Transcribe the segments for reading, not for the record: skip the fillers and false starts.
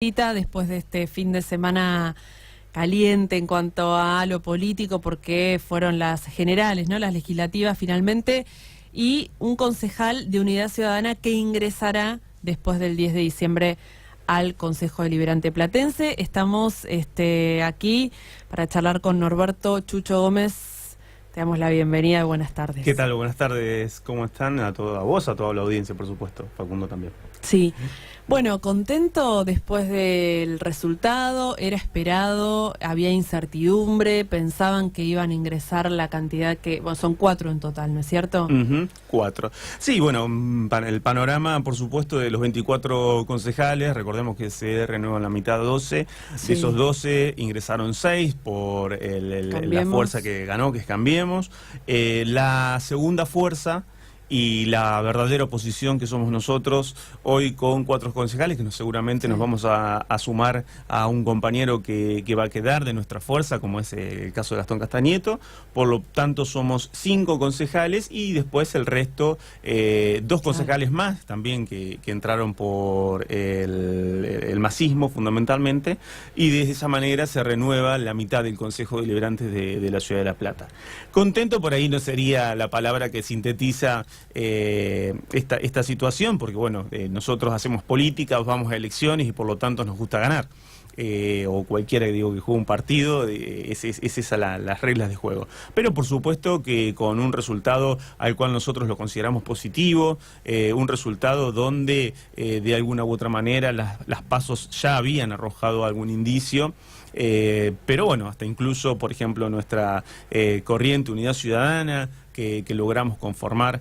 Después de este fin de semana caliente en cuanto a lo político, porque fueron las generales, ¿no? Las legislativas finalmente, y un concejal de Unidad Ciudadana que ingresará después del 10 de diciembre al Consejo Deliberante Platense. Estamos aquí para charlar con Norberto Chucho Gómez. Te damos la bienvenida y buenas tardes. ¿Qué tal? Buenas tardes, ¿cómo están? A vos, a toda la audiencia, por supuesto. Facundo también. Sí. Bueno, contento después del resultado, era esperado, había incertidumbre, pensaban que iban a ingresar la cantidad que... Bueno, son 4 en total, ¿no es cierto? 4. Sí, bueno, el panorama, por supuesto, de los 24 concejales, recordemos que se renuevan la mitad 12, Sí. de esos 12 ingresaron 6 por la fuerza que ganó, que es Cambiemos. La segunda fuerza y la verdadera oposición que somos nosotros, hoy con 4 concejales, que seguramente nos vamos a sumar a un compañero que va a quedar de nuestra fuerza, como es el caso de Gastón Castañeto. Por lo tanto somos 5 concejales y después el resto, 2 concejales más también que entraron por el masismo fundamentalmente, y de esa manera se renueva la mitad del Consejo Deliberante de la Ciudad de La Plata. Contento por ahí no sería la palabra que sintetiza esta situación, porque bueno, nosotros hacemos política, vamos a elecciones y por lo tanto nos gusta ganar. O cualquiera que digo que juega un partido, es esa las reglas de juego. Pero por supuesto que con un resultado al cual nosotros lo consideramos positivo, un resultado donde de alguna u otra manera las pasos ya habían arrojado algún indicio. Pero bueno, hasta incluso, por ejemplo, nuestra corriente Unidad Ciudadana, que logramos conformar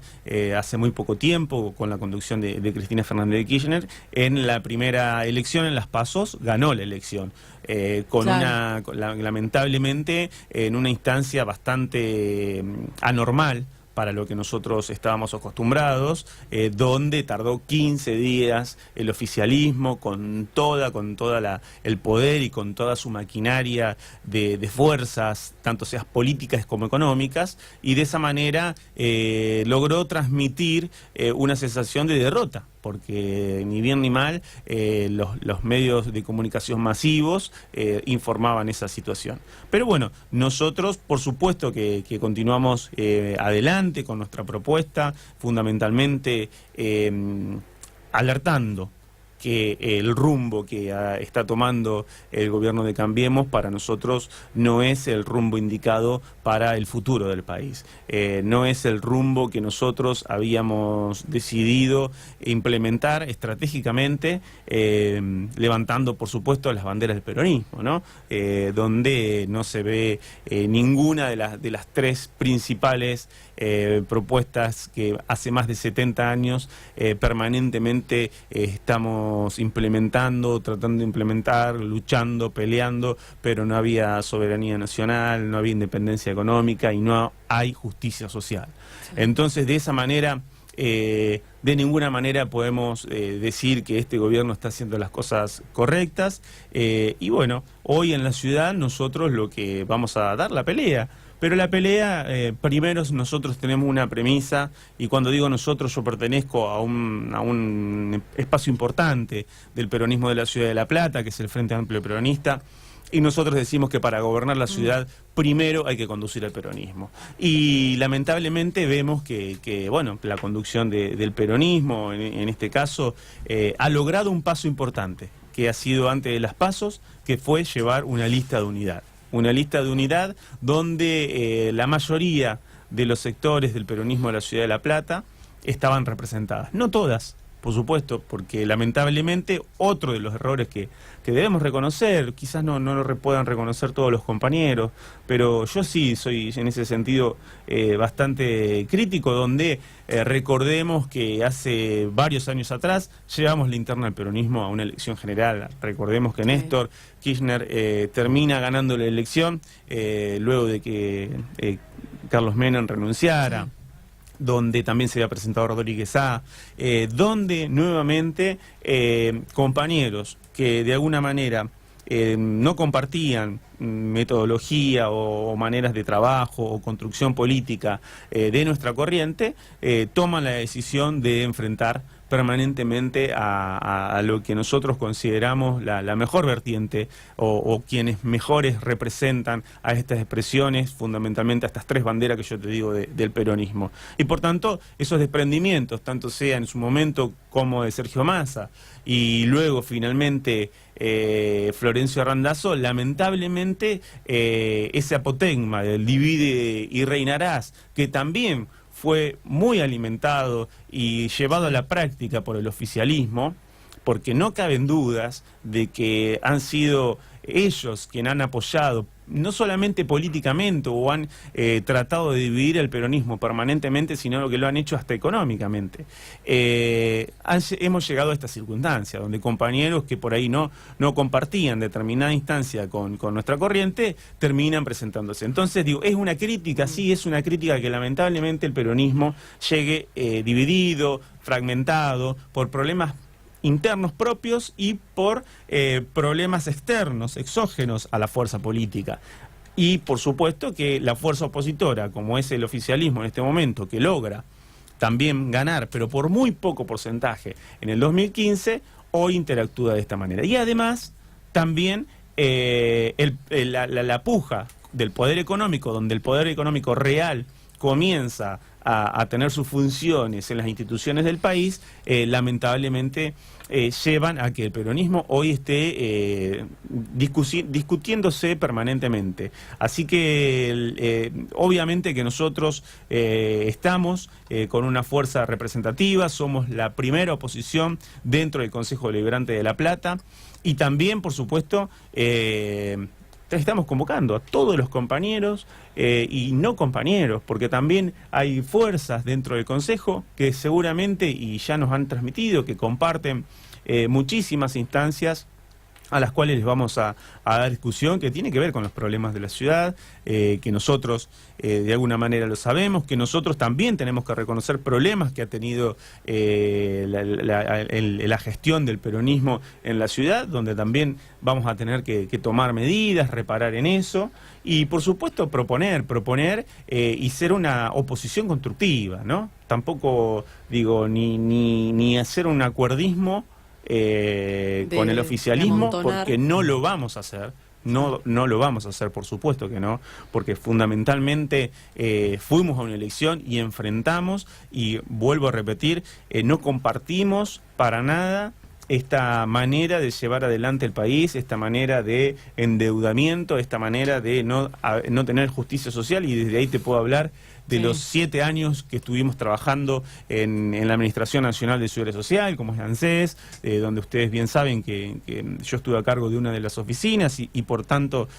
hace muy poco tiempo con la conducción de Cristina Fernández de Kirchner, en la primera elección, en las PASOs, ganó la elección. Lamentablemente, en una instancia bastante anormal para lo que nosotros estábamos acostumbrados, donde tardó 15 días el oficialismo con toda el poder y con toda su maquinaria de fuerzas, tanto sean políticas como económicas, y de esa manera logró transmitir una sensación de derrota, porque ni bien ni mal los medios de comunicación masivos informaban esa situación. Pero bueno, nosotros por supuesto que continuamos adelante con nuestra propuesta, fundamentalmente alertando que el rumbo que está tomando el gobierno de Cambiemos para nosotros no es el rumbo indicado para el futuro del país. No es el rumbo que nosotros habíamos decidido implementar estratégicamente, levantando por supuesto las banderas del peronismo, ¿no? Donde no se ve ninguna de las 3 principales propuestas que hace más de 70 años permanentemente estamos implementando, tratando de implementar, luchando, peleando, pero no había soberanía nacional, no había independencia económica y no hay justicia social. Sí. Entonces, de esa manera, de ninguna manera podemos decir que este gobierno está haciendo las cosas correctas, y bueno, hoy en la ciudad nosotros lo que vamos a dar la pelea. Pero la pelea, primero nosotros tenemos una premisa, y cuando digo nosotros yo pertenezco a un espacio importante del peronismo de la Ciudad de La Plata, que es el Frente Amplio Peronista, y nosotros decimos que para gobernar la ciudad primero hay que conducir el peronismo. Y lamentablemente vemos que bueno, la conducción del peronismo, en este caso, ha logrado un paso importante, que ha sido antes de las PASOs, que fue llevar una lista de unidad. Una lista de unidad donde la mayoría de los sectores del peronismo de la Ciudad de La Plata estaban representadas. No todas, por supuesto, porque lamentablemente otro de los errores que debemos reconocer, quizás no lo puedan reconocer todos los compañeros, pero yo sí soy en ese sentido bastante crítico, donde recordemos que hace varios años atrás llevamos la interna del peronismo a una elección general. Recordemos que Néstor Kirchner termina ganando la elección luego de que Carlos Menem renunciara, donde también se había presentado Rodríguez A, donde nuevamente compañeros que de alguna manera no compartían metodología o maneras de trabajo o construcción política de nuestra corriente, toman la decisión de enfrentar permanentemente a lo que nosotros consideramos la mejor vertiente o quienes mejores representan a estas expresiones, fundamentalmente a estas tres banderas que yo te digo del peronismo. Y por tanto, esos desprendimientos, tanto sea en su momento como de Sergio Massa y luego finalmente Florencio Randazzo, lamentablemente ese apotegma del divide y reinarás, que también fue muy alimentado y llevado a la práctica por el oficialismo, porque no caben dudas de que han sido ellos quienes han apoyado, no solamente políticamente o han tratado de dividir el peronismo permanentemente, sino que lo han hecho hasta económicamente. Hemos llegado a esta circunstancia, donde compañeros que por ahí no compartían determinada instancia con nuestra corriente, terminan presentándose. Entonces, digo, es una crítica, sí, es una crítica que lamentablemente el peronismo llegue dividido, fragmentado, por problemas internos propios y por problemas externos, exógenos a la fuerza política. Y por supuesto que la fuerza opositora, como es el oficialismo en este momento, que logra también ganar, pero por muy poco porcentaje en el 2015, hoy interactúa de esta manera. Y además, también la puja del poder económico, donde el poder económico real comienza a tener sus funciones en las instituciones del país, lamentablemente llevan a que el peronismo hoy esté discutiéndose permanentemente. Así que obviamente que nosotros estamos con una fuerza representativa, somos la primera oposición dentro del Consejo Deliberante de La Plata y también, por supuesto, estamos convocando a todos los compañeros y no compañeros, porque también hay fuerzas dentro del Consejo que seguramente, y ya nos han transmitido, que comparten muchísimas instancias a las cuales les vamos a dar discusión, que tiene que ver con los problemas de la ciudad, que nosotros de alguna manera lo sabemos, que nosotros también tenemos que reconocer problemas que ha tenido la gestión del peronismo en la ciudad, donde también vamos a tener que tomar medidas, reparar en eso, y por supuesto proponer y ser una oposición constructiva, ¿no? Tampoco digo ni hacer un acuerdismo con el oficialismo, porque no lo vamos a hacer, no lo vamos a hacer, por supuesto que no, porque fundamentalmente fuimos a una elección y enfrentamos, y vuelvo a repetir, no compartimos para nada esta manera de llevar adelante el país, esta manera de endeudamiento, esta manera de no tener justicia social, y desde ahí te puedo hablar de los 7 años que estuvimos trabajando en la Administración Nacional de Seguridad Social, como es ANSES, donde ustedes bien saben que yo estuve a cargo de una de las oficinas y por tanto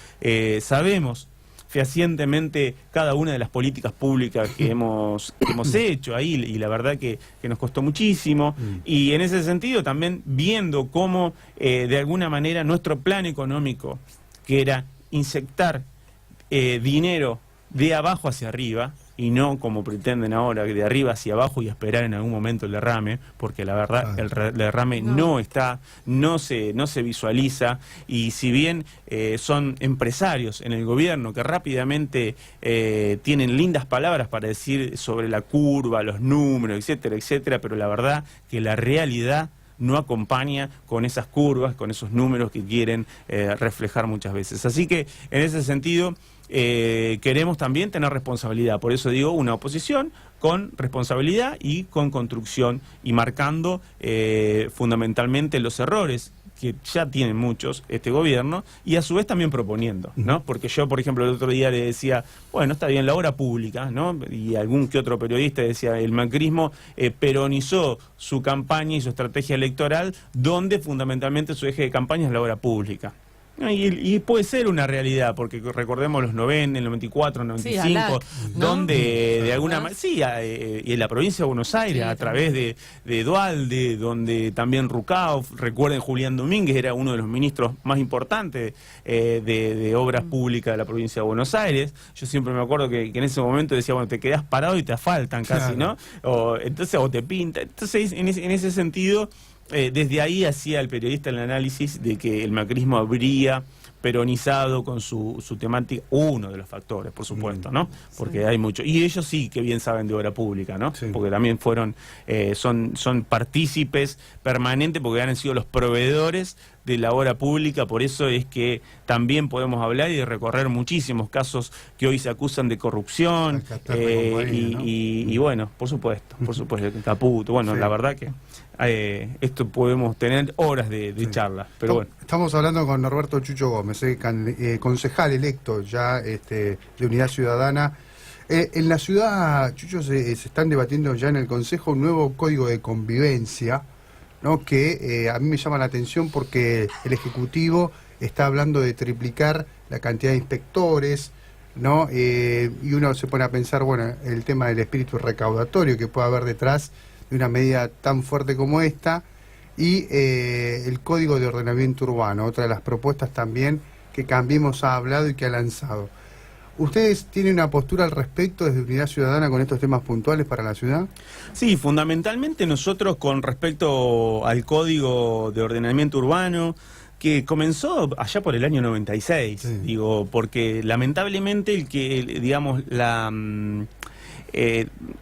sabemos fehacientemente cada una de las políticas públicas que hemos hecho ahí, y la verdad que nos costó muchísimo, y en ese sentido también viendo cómo de alguna manera nuestro plan económico, que era inyectar dinero de abajo hacia arriba, y no como pretenden ahora, de arriba hacia abajo y esperar en algún momento el derrame, porque la verdad el derrame no se visualiza, y si bien son empresarios en el gobierno que rápidamente tienen lindas palabras para decir sobre la curva, los números, etcétera, etcétera, pero la verdad que la realidad no acompaña con esas curvas, con esos números que quieren reflejar muchas veces. Así que en ese sentido queremos también tener responsabilidad, por eso digo una oposición con responsabilidad y con construcción, y marcando fundamentalmente los errores que ya tienen muchos este gobierno, y a su vez también proponiendo, ¿no? Porque yo, por ejemplo, el otro día le decía, bueno, está bien la obra pública, ¿no? Y algún que otro periodista decía, el macrismo peronizó su campaña y su estrategia electoral, donde fundamentalmente su eje de campaña es la obra pública. Y puede ser una realidad, porque recordemos los 90, el 94, el 95, donde de alguna manera, y en la provincia de Buenos Aires, a través de Dualde, donde también Rucao, recuerden Julián Domínguez, era uno de los ministros más importantes de obras públicas de la provincia de Buenos Aires. Yo siempre me acuerdo que en ese momento decía, bueno, te quedás parado y te asfaltan casi, ¿no? O te pinta. Entonces, en ese sentido, desde ahí hacía el periodista el análisis de que el macrismo habría peronizado con su temática, uno de los factores, por supuesto, ¿no? Porque hay mucho. Y ellos sí que bien saben de obra pública, ¿no? Sí. Porque también fueron, son partícipes permanentes porque han sido los proveedores de la obra pública, por eso es que también podemos hablar y recorrer muchísimos casos que hoy se acusan de corrupción, y bueno, por supuesto, el Caputo, bueno, sí. La verdad que esto podemos tener horas de sí. charla, pero bueno. Estamos hablando con Norberto Chucho Gómez, concejal electo ya de Unidad Ciudadana. En la ciudad, Chucho, se están debatiendo ya en el Consejo un nuevo código de convivencia, ¿no? Que a mí me llama la atención porque el Ejecutivo está hablando de triplicar la cantidad de inspectores, ¿no? Y uno se pone a pensar, bueno, el tema del espíritu recaudatorio que puede haber detrás de una medida tan fuerte como esta, y el Código de Ordenamiento Urbano, otra de las propuestas también que Cambiemos ha hablado y que ha lanzado. ¿Ustedes tienen una postura al respecto desde Unidad Ciudadana con estos temas puntuales para la ciudad? Sí, fundamentalmente nosotros con respecto al Código de Ordenamiento Urbano, que comenzó allá por el año 96, sí. Digo, porque lamentablemente digamos, la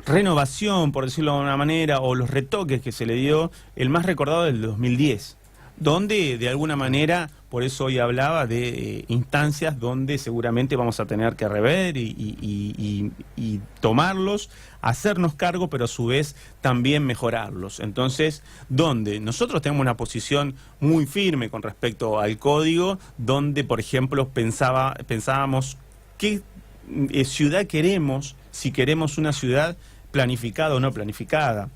renovación, por decirlo de alguna manera, o los retoques que se le dio, el más recordado del 2010, donde de alguna manera, por eso hoy hablaba de instancias donde seguramente vamos a tener que rever y tomarlos, hacernos cargo, pero a su vez también mejorarlos. Entonces, donde nosotros tenemos una posición muy firme con respecto al código, donde, por ejemplo, pensábamos qué ciudad queremos, si queremos una ciudad planificada o no planificada.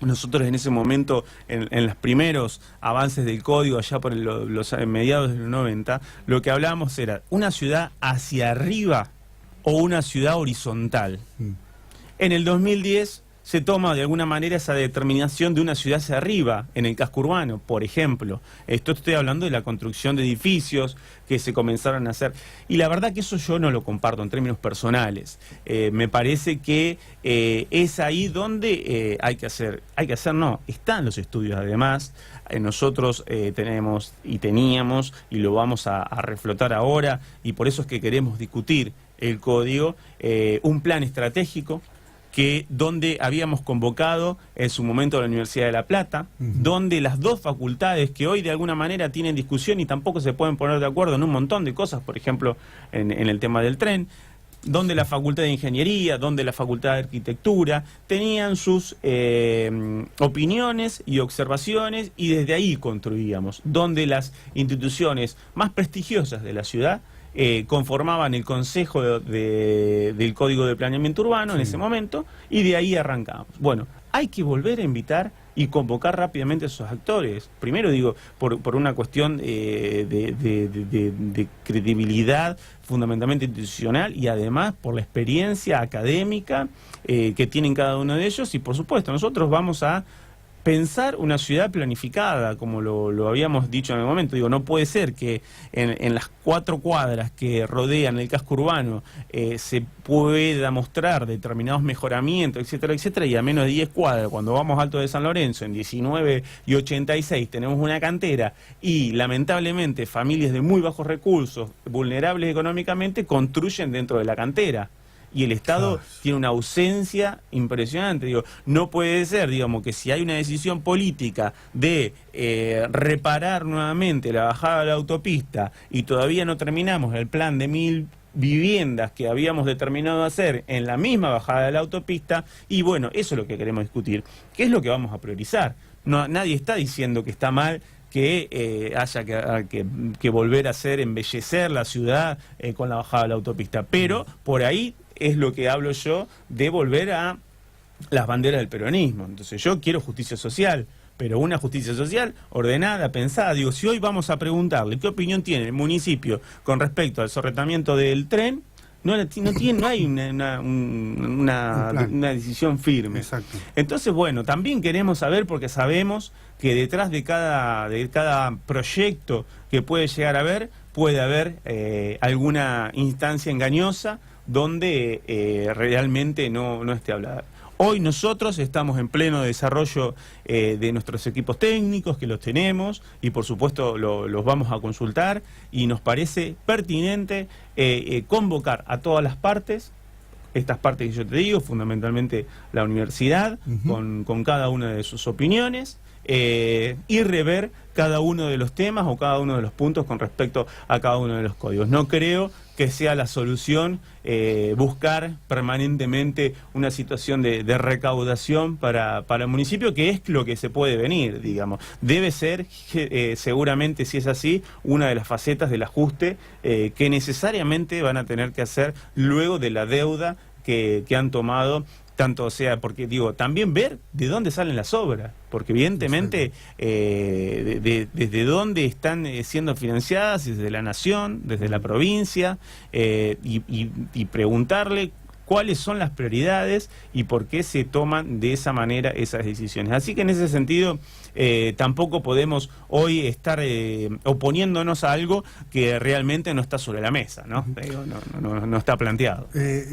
Nosotros en ese momento, en los primeros avances del código, allá por los mediados de los 90, lo que hablábamos era una ciudad hacia arriba o una ciudad horizontal. En el 2010 se toma de alguna manera esa determinación de una ciudad hacia arriba, en el casco urbano, por ejemplo. Esto estoy hablando de la construcción de edificios que se comenzaron a hacer. Y la verdad que eso yo no lo comparto en términos personales. Me parece que es ahí donde están los estudios además. Nosotros tenemos y teníamos, y lo vamos a reflotar ahora, y por eso es que queremos discutir el código, un plan estratégico, donde habíamos convocado en su momento a la Universidad de La Plata, donde las dos facultades que hoy de alguna manera tienen discusión y tampoco se pueden poner de acuerdo en un montón de cosas, por ejemplo, en el tema del tren, donde la Facultad de Ingeniería, donde la Facultad de Arquitectura, tenían sus opiniones y observaciones, y desde ahí construíamos, donde las instituciones más prestigiosas de la ciudad conformaban el Consejo del Código de Planeamiento Urbano en ese momento, y de ahí arrancamos. Bueno, hay que volver a invitar y convocar rápidamente a esos actores. Primero digo, por una cuestión de credibilidad fundamentalmente institucional, y además por la experiencia académica que tienen cada uno de ellos, y por supuesto nosotros vamos a pensar una ciudad planificada, como lo habíamos dicho en el momento. Digo, no puede ser que en las 4 cuadras que rodean el casco urbano se pueda mostrar determinados mejoramientos, etcétera, etcétera, y a menos de 10 cuadras, cuando vamos a Alto de San Lorenzo, en 19 y 86, tenemos una cantera, y lamentablemente familias de muy bajos recursos, vulnerables económicamente, construyen dentro de la cantera. Y el Estado tiene una ausencia impresionante. Digo, no puede ser, digamos, que si hay una decisión política de reparar nuevamente la bajada de la autopista y todavía no terminamos el plan de 1000 viviendas que habíamos determinado hacer en la misma bajada de la autopista, y bueno, eso es lo que queremos discutir. ¿Qué es lo que vamos a priorizar? No, nadie está diciendo que está mal que haya que volver a embellecer la ciudad con la bajada de la autopista, pero por ahí es lo que hablo yo de volver a las banderas del peronismo. Entonces yo quiero justicia social, pero una justicia social ordenada, pensada. Digo, si hoy vamos a preguntarle qué opinión tiene el municipio con respecto al sorretamiento del tren, no hay una decisión firme. Exacto. Entonces, bueno, también queremos saber, porque sabemos que detrás de cada proyecto que puede llegar a haber, puede haber alguna instancia engañosa donde realmente no esté hablada. Hoy nosotros estamos en pleno desarrollo de nuestros equipos técnicos, que los tenemos, y por supuesto los vamos a consultar, y nos parece pertinente convocar a todas las partes, estas partes que yo te digo, fundamentalmente la universidad, con cada una de sus opiniones, y rever cada uno de los temas o cada uno de los puntos con respecto a cada uno de los códigos. No creo que sea la solución buscar permanentemente una situación de recaudación para el municipio, que es lo que se puede venir, digamos. Debe ser, seguramente, si es así, una de las facetas del ajuste que necesariamente van a tener que hacer luego de la deuda que han tomado. Tanto sea, porque digo, también ver de dónde salen las obras, porque evidentemente desde dónde están siendo financiadas, desde la nación, desde la provincia, y preguntarle cuáles son las prioridades y por qué se toman de esa manera esas decisiones. Así que en ese sentido tampoco podemos hoy estar oponiéndonos a algo que realmente no está sobre la mesa, ¿no? No está planteado.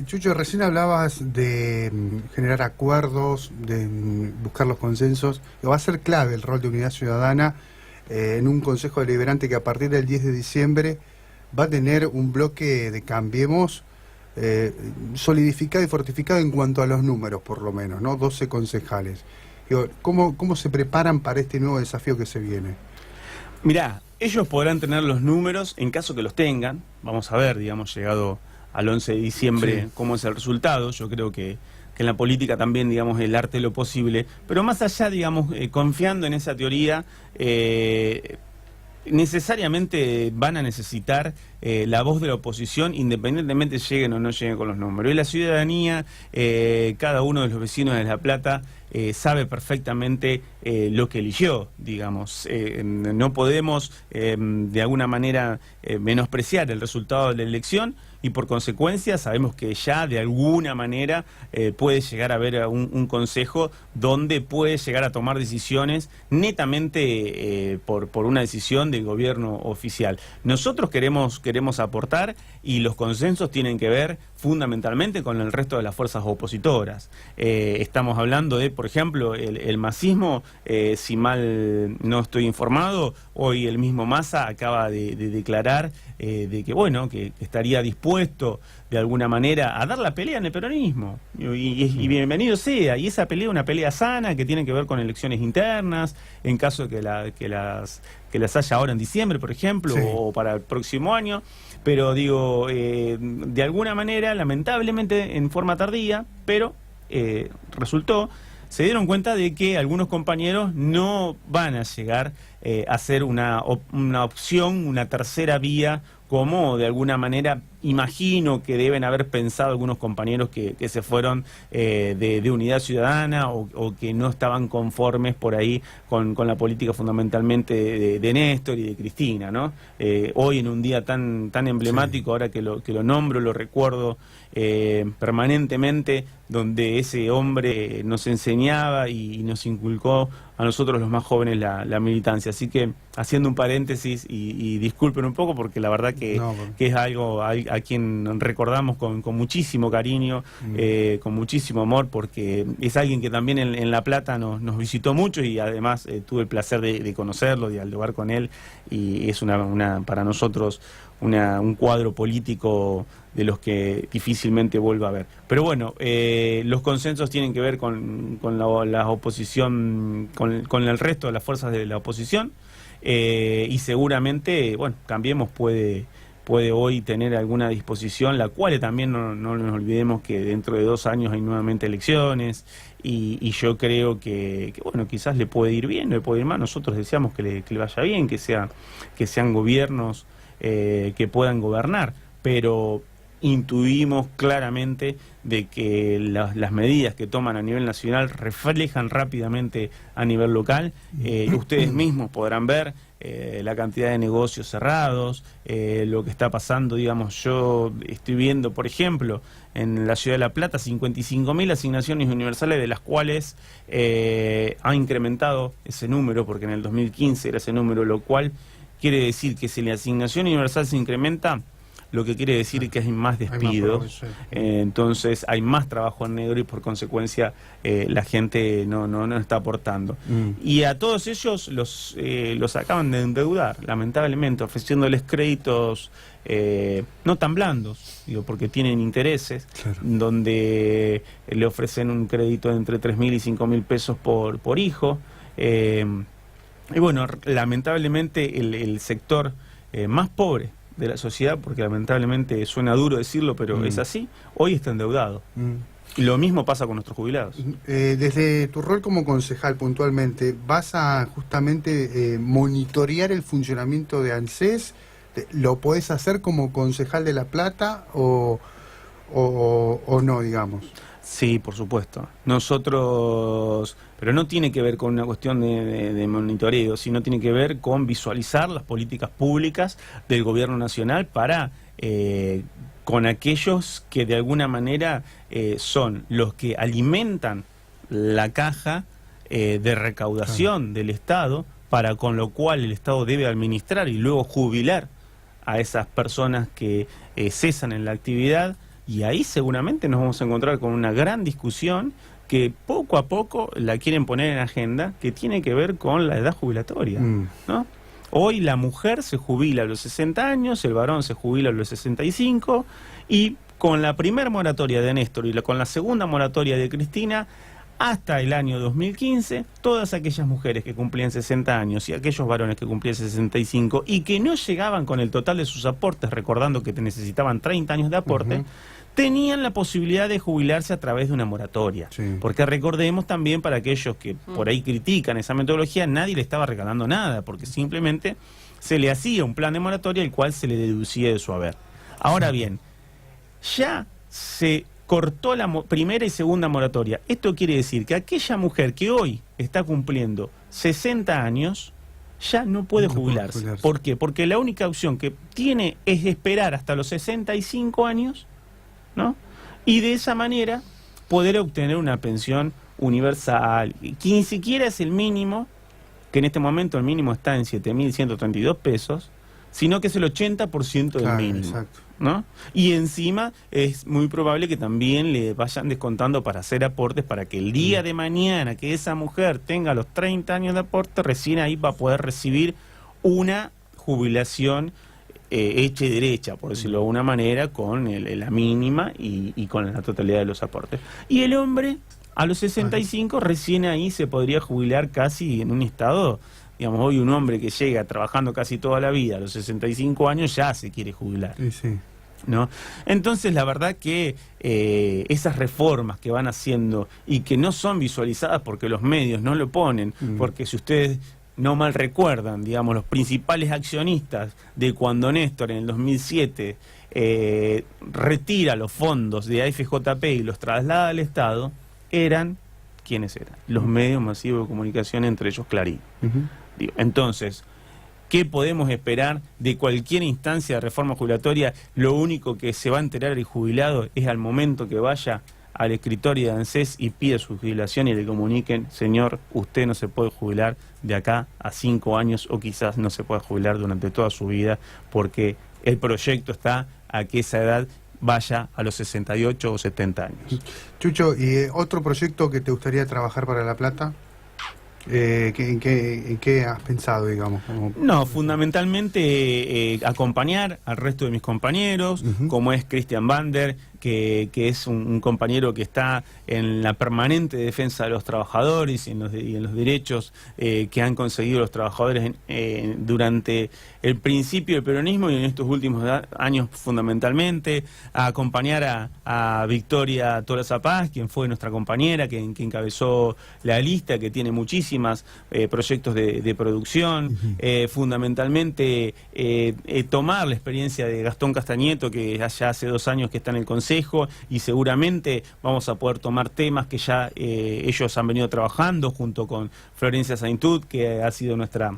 Chucho, recién hablabas de generar acuerdos, de buscar los consensos. Va a ser clave el rol de Unidad Ciudadana en un Consejo Deliberante que a partir del 10 de diciembre va a tener un bloque de Cambiemos solidificado y fortificado en cuanto a los números, por lo menos, ¿no? 12 concejales. Digo, ¿cómo se preparan para este nuevo desafío que se viene? Mirá, ellos podrán tener los números en caso que los tengan. Vamos a ver, digamos, llegado al 11 de diciembre, sí, cómo es el resultado. Yo creo que en la política también, digamos, el arte de lo posible. Pero más allá, digamos, confiando en esa teoría, necesariamente van a necesitar la voz de la oposición, independientemente lleguen o no lleguen con los números. Y la ciudadanía, cada uno de los vecinos de La Plata, sabe perfectamente lo que eligió, digamos. No podemos de alguna manera menospreciar el resultado de la elección, y por consecuencia sabemos que ya de alguna manera puede llegar a haber un consejo donde puede llegar a tomar decisiones netamente por una decisión del gobierno oficial. Nosotros queremos aportar, y los consensos tienen que ver fundamentalmente con el resto de las fuerzas opositoras. Estamos hablando de, por ejemplo, el masismo, si mal no estoy informado, hoy el mismo Massa acaba de declarar de que, bueno, que estaría dispuesto de alguna manera a dar la pelea en el peronismo, y bienvenido sea, y esa pelea, una pelea sana que tiene que ver con elecciones internas, en caso de que las haya ahora en diciembre, por ejemplo, sí, o para el próximo año. Pero digo, de alguna manera, lamentablemente en forma tardía, pero se dieron cuenta de que algunos compañeros no van a llegar a ser una opción, una tercera vía, como de alguna manera imagino que deben haber pensado algunos compañeros que se fueron de Unidad Ciudadana, o que no estaban conformes por ahí con la política fundamentalmente de Néstor y de Cristina, ¿no? Hoy en un día tan emblemático, sí, ahora que lo nombro, lo recuerdo permanentemente, donde ese hombre nos enseñaba y nos inculcó a nosotros los más jóvenes la militancia. Así que, haciendo un paréntesis, y disculpen un poco, porque la verdad que es algo a quien recordamos con muchísimo cariño, con muchísimo amor, porque es alguien que también en La Plata nos visitó mucho, y además tuve el placer de conocerlo, de dialogar con él, y es para nosotros un cuadro político de los que difícilmente vuelva a ver. Pero bueno, los consensos tienen que ver con la oposición, con el resto de las fuerzas de la oposición, y seguramente, bueno, Cambiemos puede hoy tener alguna disposición, la cual también no nos olvidemos que dentro de 2 años hay nuevamente elecciones, y yo creo que bueno, quizás le puede ir bien, le puede ir mal. Nosotros deseamos que le vaya bien, que sean gobiernos que puedan gobernar, pero intuimos claramente de que las medidas que toman a nivel nacional reflejan rápidamente a nivel local. Ustedes mismos podrán ver la cantidad de negocios cerrados, lo que está pasando, digamos. Yo estoy viendo, por ejemplo, en la ciudad de La Plata, 55.000 asignaciones universales, de las cuales ha incrementado ese número, porque en el 2015 era ese número, lo cual quiere decir que si la asignación universal se incrementa, lo que quiere decir que hay más despidos, entonces hay más trabajo en negro y por consecuencia la gente no está aportando. Y a todos ellos los acaban de endeudar, lamentablemente, ofreciéndoles créditos no tan blandos, digo, porque tienen intereses, donde le ofrecen un crédito de entre 3.000 y 5.000 pesos por hijo. Y bueno, lamentablemente el sector más pobre de la sociedad, porque lamentablemente suena duro decirlo, pero es así, hoy está endeudado. Y lo mismo pasa con nuestros jubilados. Desde tu rol como concejal puntualmente, ¿vas a justamente monitorear el funcionamiento de ANSES? ¿Lo podés hacer como concejal de La Plata o no, digamos? Sí, por supuesto. Nosotros, pero no tiene que ver con una cuestión de monitoreo, sino tiene que ver con visualizar las políticas públicas del gobierno nacional para con aquellos que de alguna manera son los que alimentan la caja de recaudación del Estado, para con lo cual el Estado debe administrar y luego jubilar a esas personas que cesan en la actividad. Y ahí seguramente nos vamos a encontrar con una gran discusión que poco a poco la quieren poner en agenda, que tiene que ver con la edad jubilatoria, ¿no? Hoy la mujer se jubila a los 60 años, el varón se jubila a los 65, y con la primera moratoria de Néstor y con la segunda moratoria de Cristina, hasta el año 2015, todas aquellas mujeres que cumplían 60 años y aquellos varones que cumplían 65 y que no llegaban con el total de sus aportes, recordando que necesitaban 30 años de aporte, tenían la posibilidad de jubilarse a través de una moratoria. Porque recordemos también, para aquellos que por ahí critican esa metodología, nadie le estaba regalando nada, porque simplemente se le hacía un plan de moratoria el cual se le deducía de su haber. Ahora bien, ya se cortó la primera y segunda moratoria. Esto quiere decir que aquella mujer que hoy está cumpliendo 60 años ya no puede jubilarse. ¿Por qué? Porque la única opción que tiene es esperar hasta los 65 años, ¿no? Y de esa manera poder obtener una pensión universal, que ni siquiera es el mínimo, que en este momento el mínimo está en 7.132 pesos, sino que es el 80% del mínimo. Exacto. ¿No? Y encima es muy probable que también le vayan descontando para hacer aportes, para que el día de mañana que esa mujer tenga los 30 años de aporte, recién ahí va a poder recibir una jubilación hecha y derecha, por decirlo de alguna manera, con la mínima y con la totalidad de los aportes. Y el hombre, a los 65, recién ahí se podría jubilar casi en un estado. Digamos, hoy un hombre que llega trabajando casi toda la vida, a los 65 años ya se quiere jubilar. ¿No? Entonces la verdad que esas reformas que van haciendo y que no son visualizadas porque los medios no lo ponen, porque si ustedes no mal recuerdan, digamos, los principales accionistas de cuando Néstor en el 2007 retira los fondos de AFJP y los traslada al Estado, ¿quiénes eran? Los medios masivos de comunicación, entre ellos Clarín. Entonces, ¿qué podemos esperar de cualquier instancia de reforma jubilatoria? Lo único que se va a enterar el jubilado es al momento que vaya al escritorio de ANSES y pide su jubilación y le comuniquen: señor, usted no se puede jubilar de acá a 5 años, o quizás no se pueda jubilar durante toda su vida, porque el proyecto está a que esa edad vaya a los 68 o 70 años. Chucho, ¿y otro proyecto que te gustaría trabajar para La Plata? ¿En qué has pensado, digamos? No, fundamentalmente acompañar al resto de mis compañeros, como es Christian Bander, que es un compañero que está en la permanente defensa de los trabajadores y en los derechos que han conseguido los trabajadores durante el principio del peronismo y en estos últimos años fundamentalmente, a acompañar a Victoria Tolosa Paz, quien fue nuestra compañera, que encabezó la lista, que tiene muchísimos proyectos de producción, fundamentalmente tomar la experiencia de Gastón Castañeto, que ya hace 2 años que está en el Consejo, y seguramente vamos a poder tomar temas que ya ellos han venido trabajando junto con Florencia Saintud, que ha sido nuestra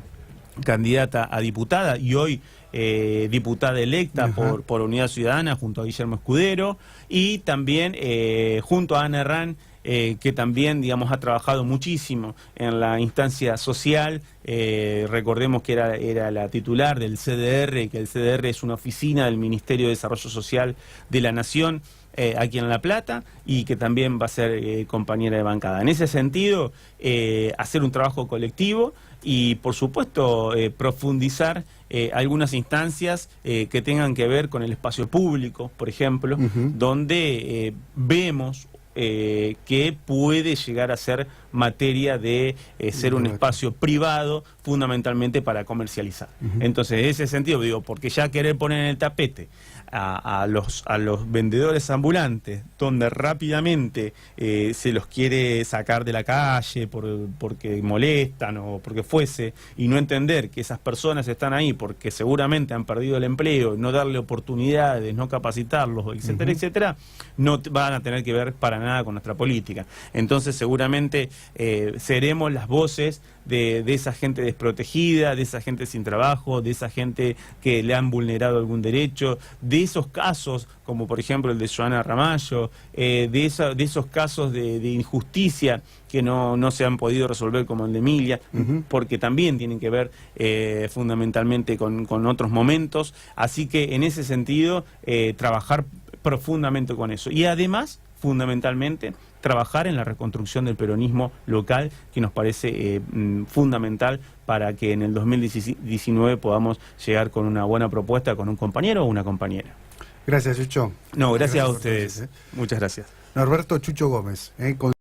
candidata a diputada y hoy diputada electa por Unidad Ciudadana junto a Guillermo Escudero, y también junto a Ana Herrán, que también, digamos, ha trabajado muchísimo en la instancia social. Recordemos que era la titular del CDR, que el CDR es una oficina del Ministerio de Desarrollo Social de la Nación, aquí en La Plata, y que también va a ser compañera de bancada. En ese sentido, hacer un trabajo colectivo y, por supuesto, profundizar algunas instancias que tengan que ver con el espacio público, por ejemplo, donde vemos que puede llegar a ser materia de ser un espacio privado fundamentalmente para comercializar. Entonces, en ese sentido, digo, porque ya querer poner en el tapete a los vendedores ambulantes, donde rápidamente se los quiere sacar de la calle porque molestan o porque fuese, y no entender que esas personas están ahí porque seguramente han perdido el empleo, no darle oportunidades, no capacitarlos, etcétera, etcétera, no van a tener que ver para nada con nuestra política. Entonces, seguramente seremos las voces de esa gente desprotegida, de esa gente sin trabajo, de esa gente que le han vulnerado algún derecho, de esos casos, como por ejemplo el de Joana Ramallo, de esos casos de injusticia que no se han podido resolver, como el de Emilia, porque también tienen que ver fundamentalmente con otros momentos. Así que en ese sentido, trabajar profundamente con eso. Y además, fundamentalmente, trabajar en la reconstrucción del peronismo local, que nos parece fundamental para que en el 2019 podamos llegar con una buena propuesta con un compañero o una compañera. Gracias, Chucho. No, gracias a ustedes. Muchas gracias. Norberto Chucho Gómez,